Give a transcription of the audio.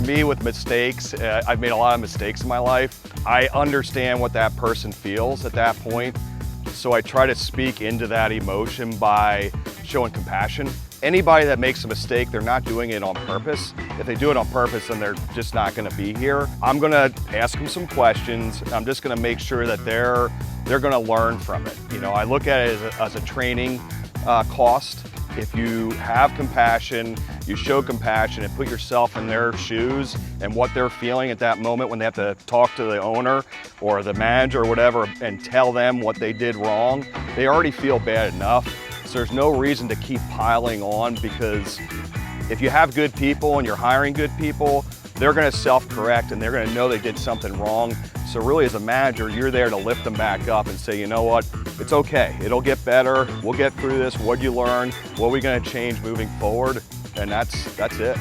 me with mistakes, I've made a lot of mistakes in my life. I understand what that person feels at that point. So I try to speak into that emotion by showing compassion. Anybody that makes a mistake, they're not doing it on purpose. If they do it on purpose, then they're just not gonna be here. I'm gonna ask them some questions. I'm just gonna make sure that they're gonna learn from it. You know, I look at it as a training cost. If you have compassion, you show compassion and put yourself in their shoes and what they're feeling at that moment when they have to talk to the owner or the manager or whatever and tell them what they did wrong, they already feel bad enough. So there's no reason to keep piling on, because if you have good people and you're hiring good people, they're gonna self-correct and they're gonna know they did something wrong. So really as a manager, you're there to lift them back up and say, you know what, it's okay, it'll get better, we'll get through this, what'd you learn, what are we gonna change moving forward? And that's it.